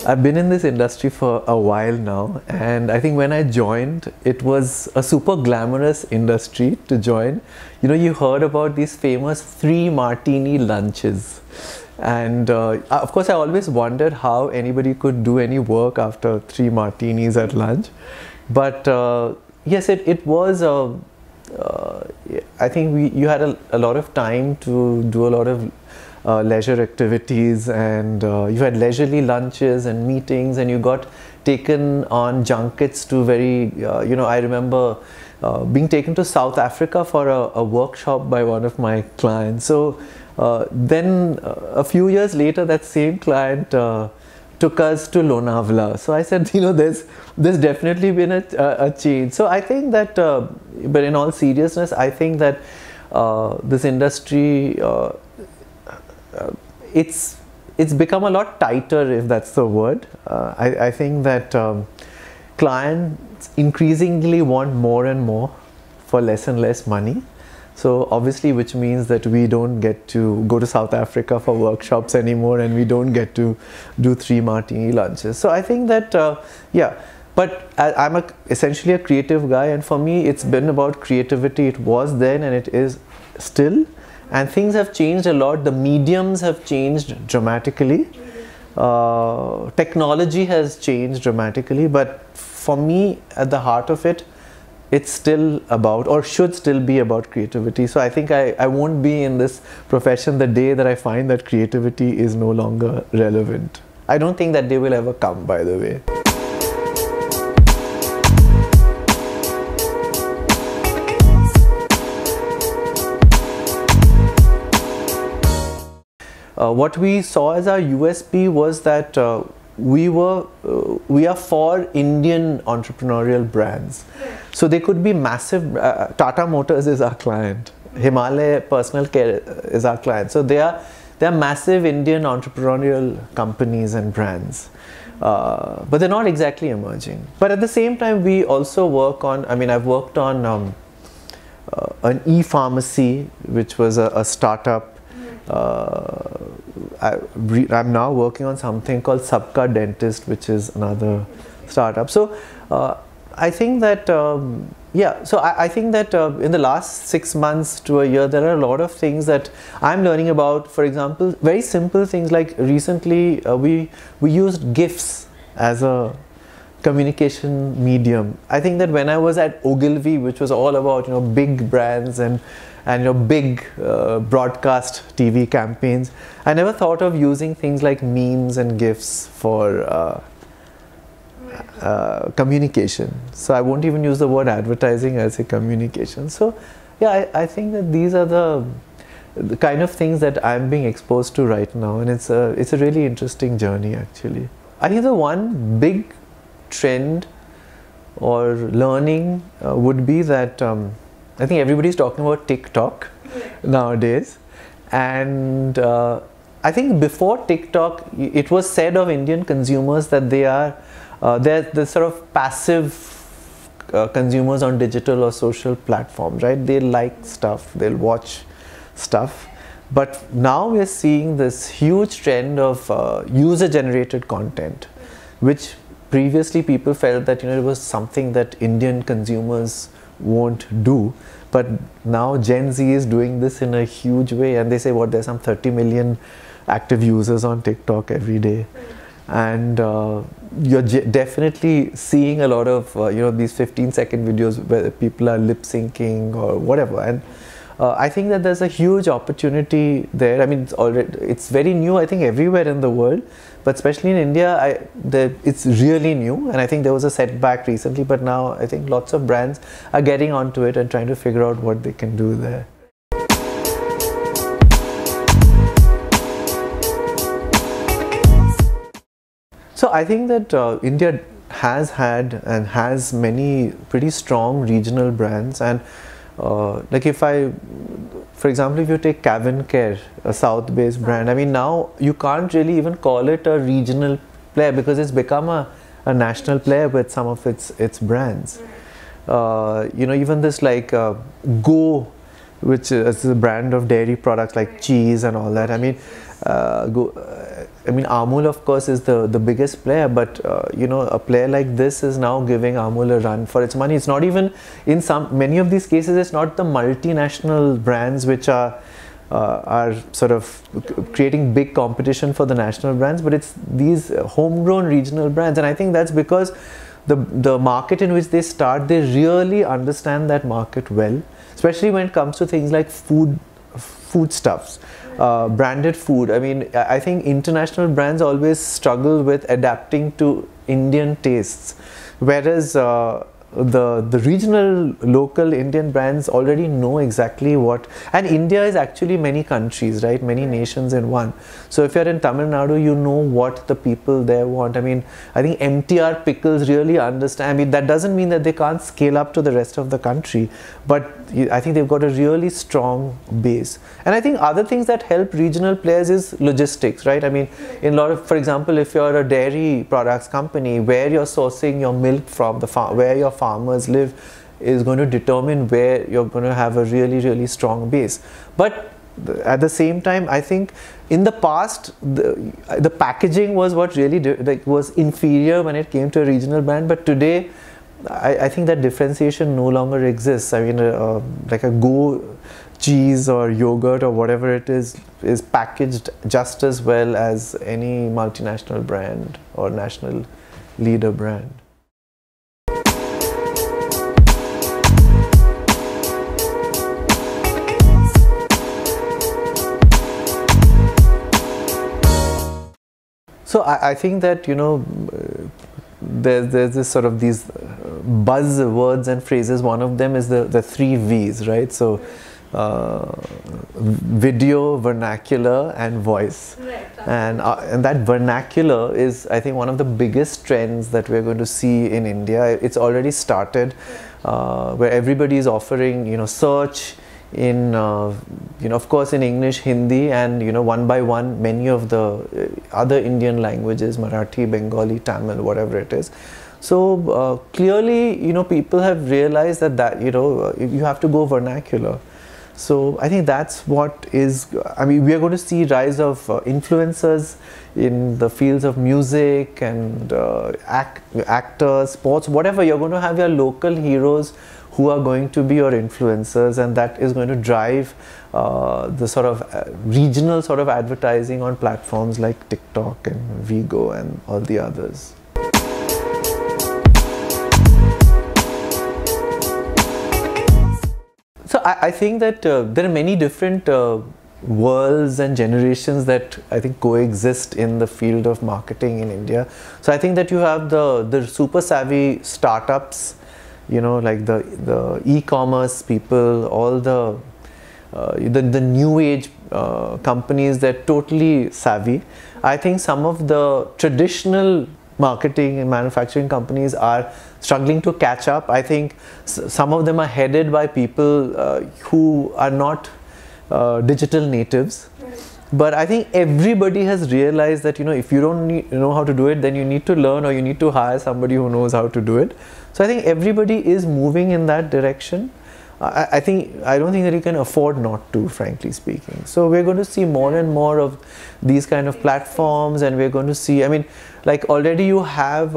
I've been in this industry for a while now, and I think when I joined, it was a super glamorous industry to join. You know, you heard about these famous 3 martini lunches, and of course, I always wondered how anybody could do any work after 3 martinis at lunch. But yes, it was. I think you had a lot of time to do a lot of leisure activities, and you had leisurely lunches and meetings, and you got taken on junkets to I remember being taken to South Africa for a workshop by one of my clients. So then a few years later, that same client took us to Lonavala. So I said, there's definitely been a change. So I think that, but in all seriousness, I think that this industry, it's become a lot tighter, if that's the word. I think that clients increasingly want more and more for less and less money. So obviously, which means that we don't get to go to South Africa for workshops anymore, and we don't get to do 3 martini lunches. So I think that, yeah, but I'm essentially a creative guy, and for me, it's been about creativity. It was then, and it is still. And things have changed a lot. The mediums have changed dramatically. Technology has changed dramatically. But for me, at the heart of it, it's still about, or should still be about, creativity. So I think I won't be in this profession the day that I find that creativity is no longer relevant. I don't think that day will ever come, by the way. What we saw as our USP was that we are for Indian entrepreneurial brands. So they could be massive. Tata Motors is our client. Himalaya Personal Care is our client. So they are massive Indian entrepreneurial companies and brands. But they're not exactly emerging. But at the same time, we also work on, I've worked on an e-pharmacy, which was a startup. I'm now working on something called Sabka Dentist, which is another startup. So I think that, I think that in the last 6 months to a year, there are a lot of things that I'm learning about. For example, very simple things like recently we used GIFs as a communication medium. I think that when I was at Ogilvy, which was all about big brands and big broadcast TV campaigns, I never thought of using things like memes and GIFs for communication. So I won't even use the word advertising, as a communication. So yeah, I think that these are the kind of things that I'm being exposed to right now, and it's a really interesting journey, actually. I think the one big trend or learning would be that I think everybody's talking about TikTok nowadays, and I think before TikTok, it was said of Indian consumers that they're the sort of passive consumers on digital or social platforms, right? They like stuff, they'll watch stuff. But now we're seeing this huge trend of user-generated content, which previously people felt that it was something that Indian consumers won't do. But now Gen Z is doing this in a huge way, and they say there's some 30 million active users on TikTok every day. And you're definitely seeing a lot of these 15-second videos where people are lip syncing or whatever, and I think that there's a huge opportunity there. It's very new, I think, everywhere in the world, but especially in India, it's really new, and I think there was a setback recently, but now I think lots of brands are getting onto it and trying to figure out what they can do there. So I think that India has had and has many pretty strong regional brands, and for example, if you take Cavin Care, a South-based brand, now you can't really even call it a regional player because it's become a national player with some of its brands. Even this Go, which is a brand of dairy products like cheese and all that. I mean, Amul of course is the biggest player, but you know, a player like this is now giving Amul a run for its money. It's not even, in many of these cases, it's not the multinational brands which are sort of creating big competition for the national brands, but it's these homegrown regional brands. And I think that's because the market in which they start, they really understand that market well, especially when it comes to things like foodstuffs, branded food. I mean, I think international brands always struggle with adapting to Indian tastes, whereas the regional local Indian brands already know exactly what, and India is actually many countries, right, many nations in one. So if you're in Tamil Nadu, you know what the people there want. I mean, I think MTR pickles really understand. I mean, that doesn't mean that they can't scale up to the rest of the country, but I think they've got a really strong base. And I think other things that help regional players is logistics, right? I mean, in a lot of, for example, if you're a dairy products company, where you're sourcing your milk from, the farm, where your farmers live, is going to determine where you're going to have a really strong base. But at the same time, I think in the past, the packaging was what really was inferior when it came to a regional brand, but today I think that differentiation no longer exists. I mean, like a Go cheese or yogurt or whatever it is packaged just as well as any multinational brand or national leader brand. So I think that, you know, there's this sort of these buzz words and phrases. One of them is the 3 V's, right? So video, vernacular, and voice. Right. And that vernacular is, I think, one of the biggest trends that we're going to see in India. It's already started, where everybody is offering, you know, search in, you know, of course in English, Hindi, and, you know, one by one, many of the other Indian languages, Marathi, Bengali, Tamil, whatever it is. So clearly, you know, people have realized that, you know, you have to go vernacular. So I think that's what is, I mean, we are going to see rise of influencers in the fields of music and actors, sports, whatever. You're going to have your local heroes who are going to be your influencers, and that is going to drive the sort of regional sort of advertising on platforms like TikTok and Vigo and all the others. So I think that there are many different worlds and generations that I think coexist in the field of marketing in India. So I think that you have the super savvy startups, you know, like the e-commerce people, all the new age companies that are totally savvy. I think some of the traditional marketing and manufacturing companies are struggling to catch up. I think some of them are headed by people who are not digital natives. But I think everybody has realized that, you know, if you don't know how to do it, then you need to learn, or you need to hire somebody who knows how to do it. So I think everybody is moving in that direction. I don't think that you can afford not to, frankly speaking. So we're going to see more and more of these kind of platforms, and we're going to see, I mean, like already you have,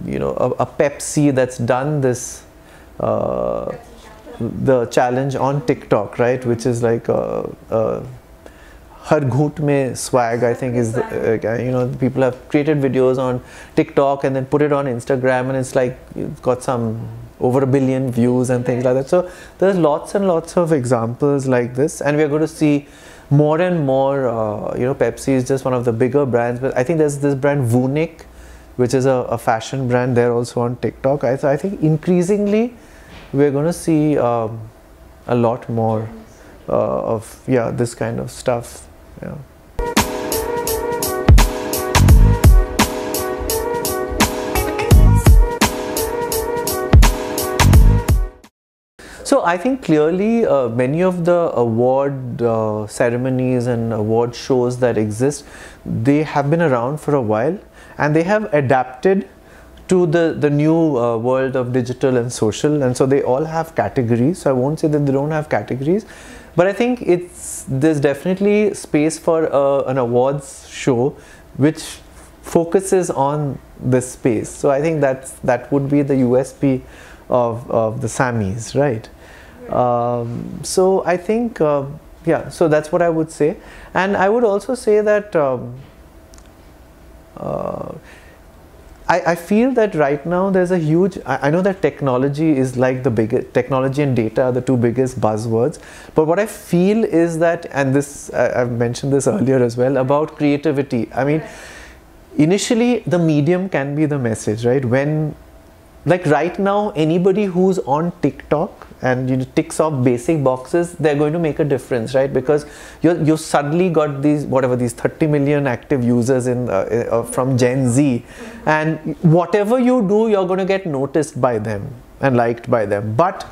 you know, a Pepsi that's done this, the challenge on TikTok, right, which is like Har Ghoot Mein swag, I think is, you know, people have created videos on TikTok and then put it on Instagram, and it's like, it's got some over 1 billion views and things like that. So there's lots and lots of examples like this, and we're going to see more and more. You know, Pepsi is just one of the bigger brands, but I think there's this brand Vunic, which is a fashion brand. They're also on TikTok. So I think increasingly we're going to see a lot more of this kind of stuff. Yeah. So I think clearly many of the award ceremonies and award shows that exist, they have been around for a while, and they have adapted to the new world of digital and social, and so they all have categories. So I won't say that they don't have categories, But I think there's definitely space for an awards show which focuses on this space. So I think that would be the USP of the Sammys, right? So I think, yeah, so that's what I would say. And I would also say that I feel that right now there's a huge, I know that technology is like the biggest, technology and data are the two biggest buzzwords, but what I feel is that, and this, I've mentioned this earlier as well, about creativity. I mean, initially the medium can be the message, right? When, like right now, anybody who's on TikTok and ticks off basic boxes, they're going to make a difference, right? Because you suddenly got these, whatever, these 30 million active users in from Gen Z, and whatever you do, you're going to get noticed by them and liked by them. But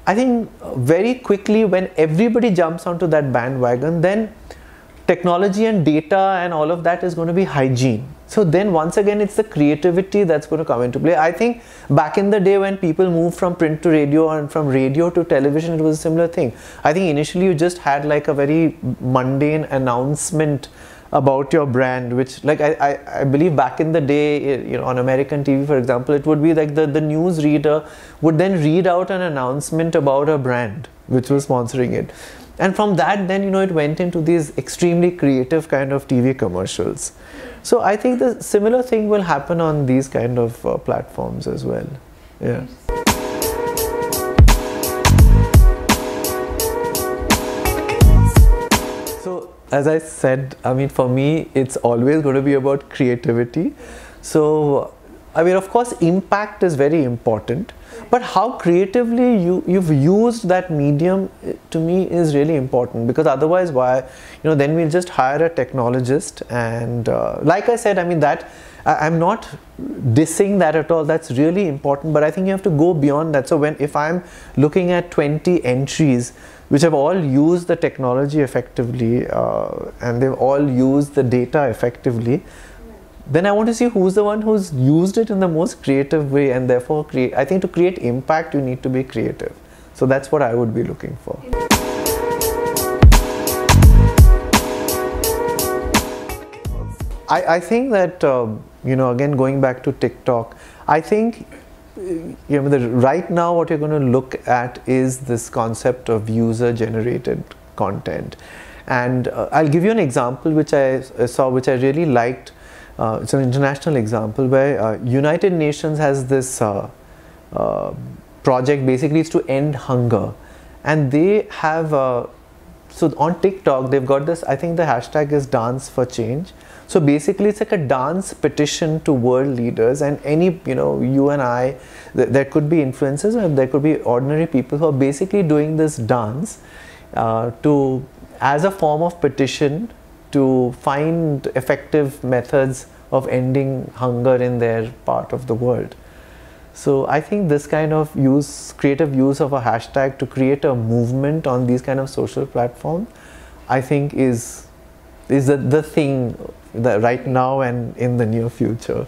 I think very quickly, when everybody jumps onto that bandwagon, then technology and data and all of that is going to be hygiene. So then once again, it's the creativity that's going to come into play. I think back in the day when people moved from print to radio and from radio to television, it was a similar thing. I think initially you just had like a very mundane announcement about your brand, which, like, I believe back in the day, you know, on American TV, for example, it would be like the news reader would then read out an announcement about a brand which was sponsoring it. And from that, then, you know, it went into these extremely creative kind of TV commercials. So I think the similar thing will happen on these kind of platforms as well. Yeah. So as I said, I mean, for me, it's always going to be about creativity. So, I mean, of course, impact is very important. But how creatively you've used that medium, to me, is really important, because otherwise, why, you know, then we'll just hire a technologist, and like I said, I mean, that I'm not dissing that at all. That's really important, but I think you have to go beyond that. So if I'm looking at 20 entries which have all used the technology effectively and they've all used the data effectively, then I want to see who's the one who's used it in the most creative way, and therefore I think to create impact, you need to be creative. So that's what I would be looking for. I think that, you know, again, going back to TikTok, I think, you know, right now what you're going to look at is this concept of user-generated content. And I'll give you an example which I saw, which I really liked. It's an international example where United Nations has this project, basically it's to end hunger, and they have so on TikTok they've got this, I think the hashtag is Dance for Change. So basically it's like a dance petition to world leaders, and any, you know, you and I, there could be influencers or there could be ordinary people who are basically doing this dance as a form of petition to find effective methods of ending hunger in their part of the world. So I think this kind of creative use of a hashtag to create a movement on these kind of social platforms, I think is the thing that right now and in the near future.